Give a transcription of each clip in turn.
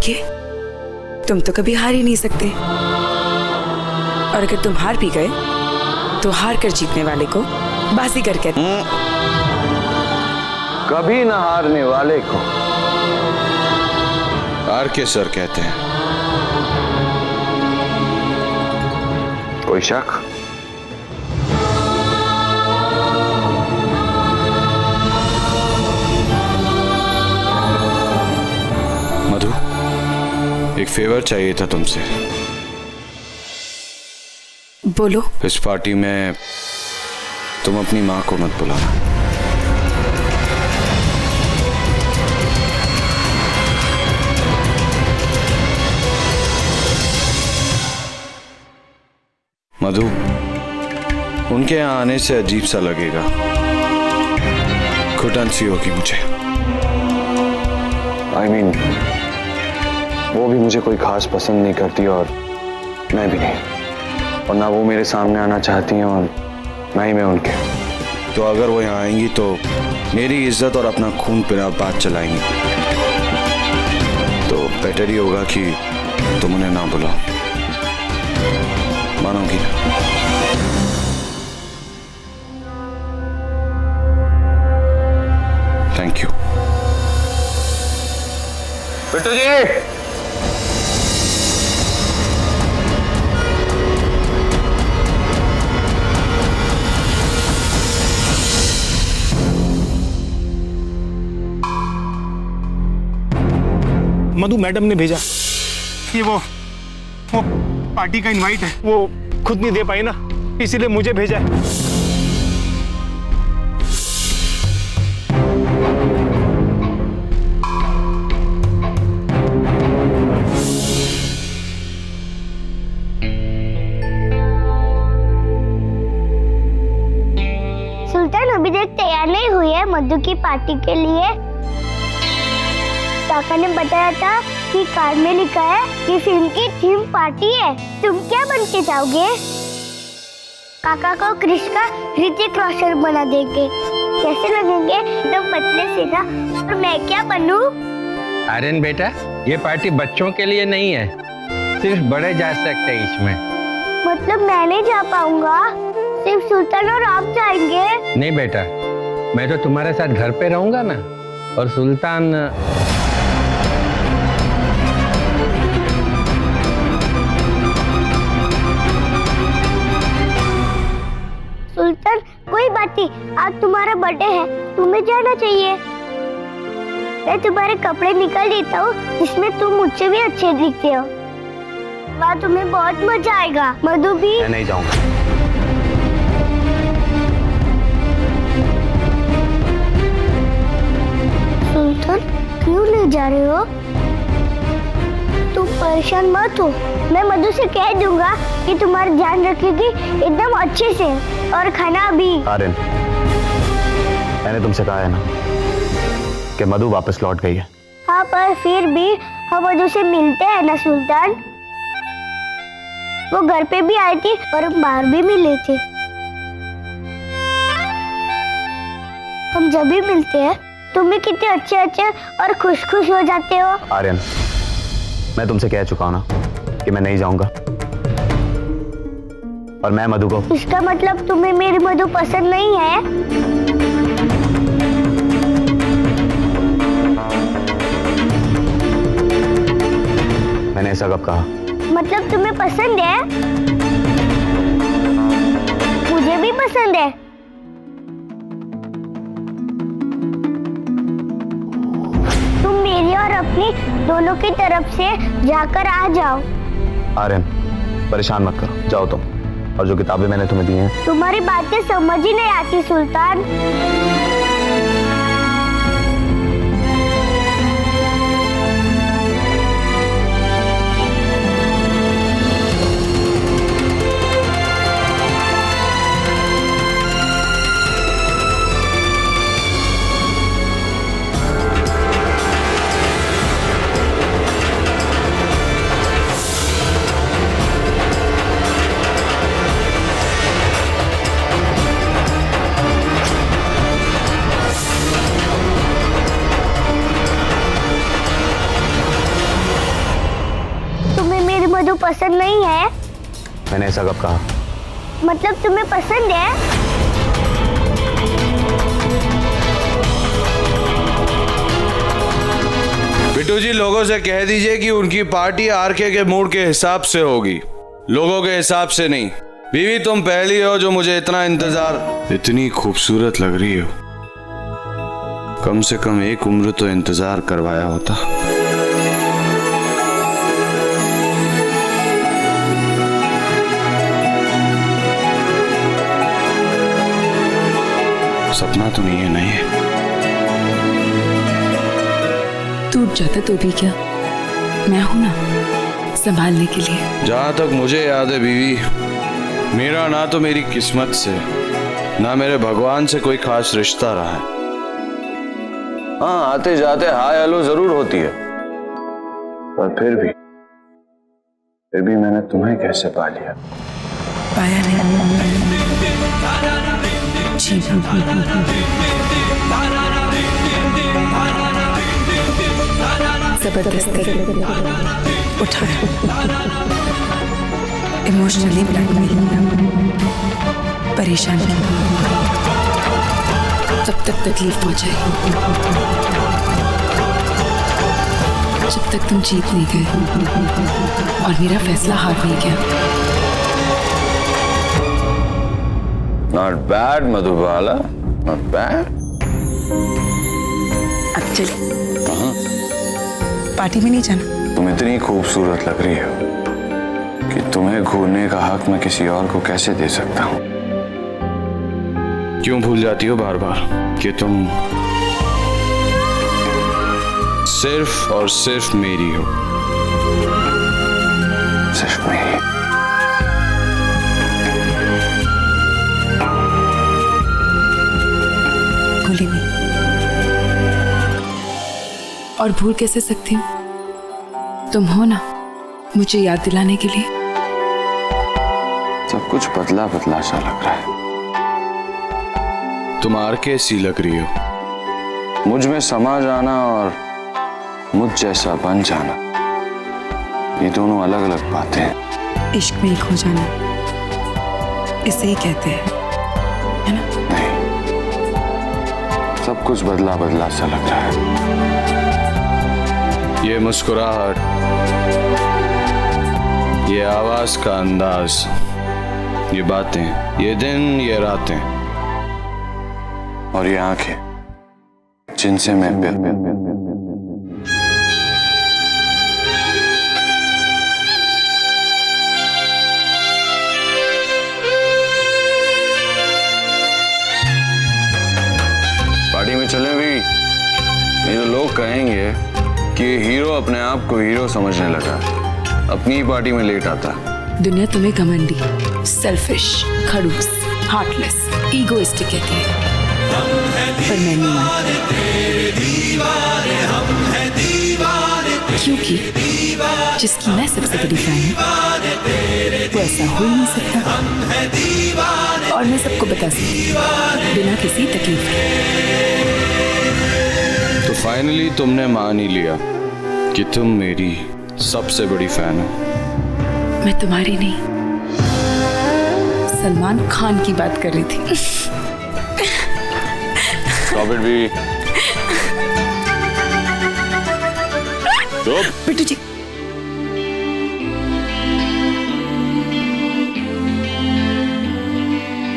देखिए, तुम तो कभी हार ही नहीं सकते, और अगर तुम हार भी गए तो हार कर जीतने वाले को बाजीगर कहते हैं। कभी ना हारने वाले को हार के सर कहते हैं। कोई शक? मधु, एक फेवर चाहिए था तुमसे। बोलो। इस पार्टी में तुम अपनी माँ को मत बुलाना। मधु, उनके यहाँ आने से अजीब सा लगेगा, घुटन सी होगी मुझे। I mean, वो भी मुझे कोई खास पसंद नहीं करती और मैं भी नहीं, और ना वो मेरे सामने आना चाहती हैं और ना ही मैं उनके। तो अगर वो यहाँ आएंगी तो मेरी इज्जत और अपना खून पीना बात चलाएंगी, तो बेटर ही होगा कि तुम उन्हें ना बुलाओ। मानोगी ना? Thank you. Bittu ji, Madhu madam ने भेजा। ये वो पार्टी का इनवाइट है, वो खुद नहीं दे पाई ना, इसीलिए मुझे भेजा है। सुल्तान अभी तक तैयार नहीं हुई है मधु की पार्टी के लिए। काका ने बताया था कि कार्ड में लिखा है कि फिल्म की थीम पार्टी है। तुम क्या बन के जाओगे? काका को क्रिश का ऋतिक रोशन बना देंगे। कैसे लगेंगे? एकदम पतले से ना। और मैं क्या बनूं? आर्यन बेटा, ये पार्टी बच्चों के लिए नहीं है, सिर्फ बड़े जा सकते हैं इसमें। मतलब मैं नहीं जा पाऊंगा? सिर्फ सुल्तान और आप जाएंगे? नहीं बेटा, मैं तो तुम्हारे साथ घर पे रहूंगा ना, और सुल्तान सुल्तान कोई बात नहीं, आज तुम्हारा बर्थडे है, तुम्हें जाना चाहिए। मैं तुम्हारे कपड़े निकाल देता हूँ जिसमें तुम मुझसे भी अच्छे दिखते हो। वहाँ तुम्हें बहुत मजा आएगा। मधु भी। मैं नहीं जाऊंगा। सुल्तान क्यों नहीं जा रहे हो? तुम परेशान मत हो, मैं मधु से कह दूंगा कि तुम्हारा ध्यान रखेगी एकदम अच्छे से, और खाना भी। आर्यन, मैंने तुमसे कहा है ना कि मधु वापस लौट गई है। हाँ, पर फिर भी हम मधु से मिलते हैं ना सुल्तान। वो घर पे भी आई थी और हम बाहर भी मिले थे। हम जब भी मिलते हैं तुम भी कितने अच्छे अच्छे और खुश खुश हो जाते हो। आर्यन, मैं तुमसे कह चुका हूं ना कि मैं नहीं जाऊंगा, और मैं मधु को। इसका मतलब तुम्हें मेरी मधु पसंद नहीं है? मैंने ऐसा कब कहा? मतलब तुम्हें पसंद है? मुझे भी पसंद है। तुम मेरी और अपनी दोनों की तरफ से जाकर आ जाओ। आर्यन, परेशान मत करो, जाओ तुम, और जो किताबें मैंने तुम्हें दी हैं। तुम्हारी बातें समझ ही नहीं आती सुल्तान। पसंद नहीं है? मैंने ऐसा कब कहा? मतलब तुम्हें पसंद है? बिट्टू जी, लोगों से कह दीजिए कि उनकी पार्टी आरके के मूड के हिसाब से होगी, लोगों के हिसाब से नहीं। बीवी, तुम पहली हो जो मुझे इतना इंतजार। इतनी खूबसूरत लग रही हो, कम से कम एक उम्र तो इंतजार करवाया होता। सपना तो नहीं है, नहीं है। टूट जाता तो भी क्या, मैं हूं ना संभालने के लिए। जहां तक मुझे याद है बीवी, मेरा ना तो मेरी किस्मत से, ना मेरे भगवान से कोई खास रिश्ता रहा है। हाँ, आते जाते हाय हेलो जरूर होती है, पर फिर भी मैंने तुम्हें कैसे पा लिया? पाया नहीं जी। जबरदस्ती उठाया, इमोशनली ब्लैकमेल, परेशान किया, तब तक तकलीफ पहुंचाई जब तक तुम जीत नहीं गए और मेरा फैसला हार नहीं गया। Not bad, Madhubala, not bad. अब चलिए, पार्टी में नहीं जाना? तुम इतनी खूबसूरत लग रही हो कि तुम्हें घूरने का हक मैं किसी और को कैसे दे सकता हूँ? क्यों भूल जाती हो बार बार कि तुम सिर्फ और सिर्फ मेरी हो? सिर्फ मेरी? भूली नहीं, और भूल कैसे सकती हूँ? तुम हो ना मुझे याद दिलाने के लिए। सब कुछ बदला बदला सा लग रहा है। तुम आरके सी लग रही हो। मुझ में समा जाना और मुझ जैसा बन जाना, ये दोनों अलग अलग बातें हैं। इश्क में एक हो जाना, इसे ही कहते हैं, है ना? नहीं, सब कुछ बदला बदला सा लग रहा है। ये मुस्कुराहट, ये आवाज का अंदाज, ये बातें, ये दिन, ये रातें और ये आंखें जिनसे मैं पार्टी में चलें भी नहीं तो लोग कहेंगे कि हीरो अपने आप को हीरो समझने लगा, अपनी ही पार्टी में लेट आता। दुनिया तुम्हें घमंडी, सेल्फिश, खड़ूस, हार्टलेस, ईगोइस्टिक कहती है, पर मैं नहीं मानती, क्योंकि जिसकी मैं सबसे बड़ी फैन हूँ वो ऐसा हो ही नहीं सकता, और मैं सबको बता सकती हूँ बिना किसी तकलीफ के। तो फाइनली तुमने मान ही लिया कि तुम मेरी सबसे बड़ी फैन हो। मैं तुम्हारी नहीं, सलमान खान की बात कर रही थी। रॉबर्ट भी Bittu ji,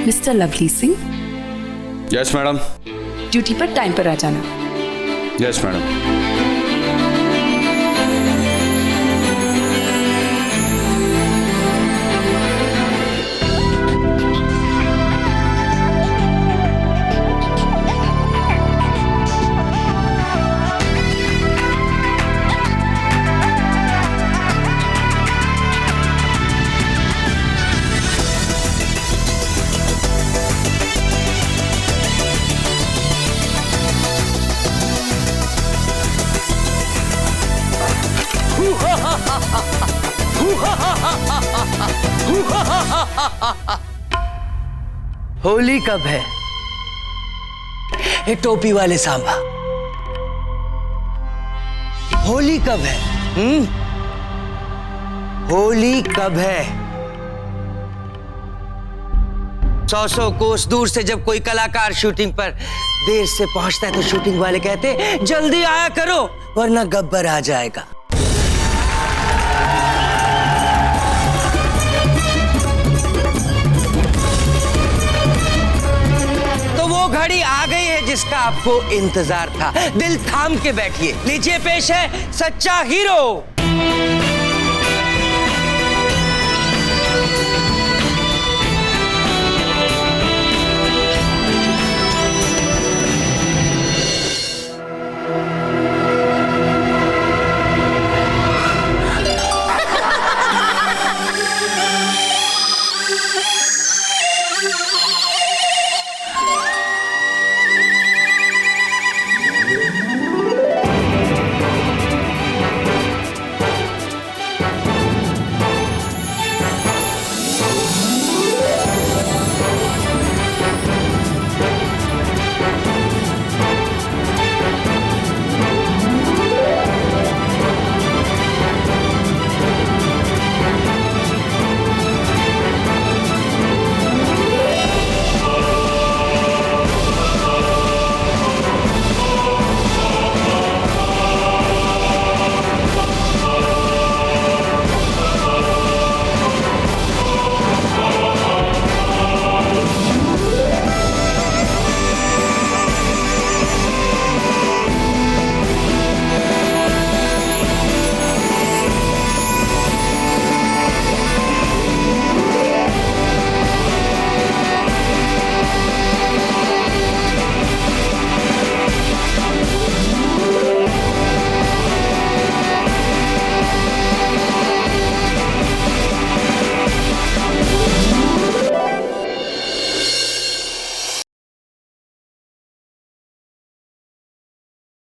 mister Lovely Singh, yes madam. Duty पर टाइम पर आ जाना। Yes madam. होली कब है? ये टोपी वाले सांबा, होली कब है? होली कब है? 100 कोस दूर से जब कोई कलाकार शूटिंग पर देर से पहुंचता है तो शूटिंग वाले कहते जल्दी आया करो वरना गब्बर आ जाएगा। तो वो घड़ी आ गई है जिसका आपको इंतजार था। दिल थाम के बैठिए। लीजिए पेश है सच्चा हीरो।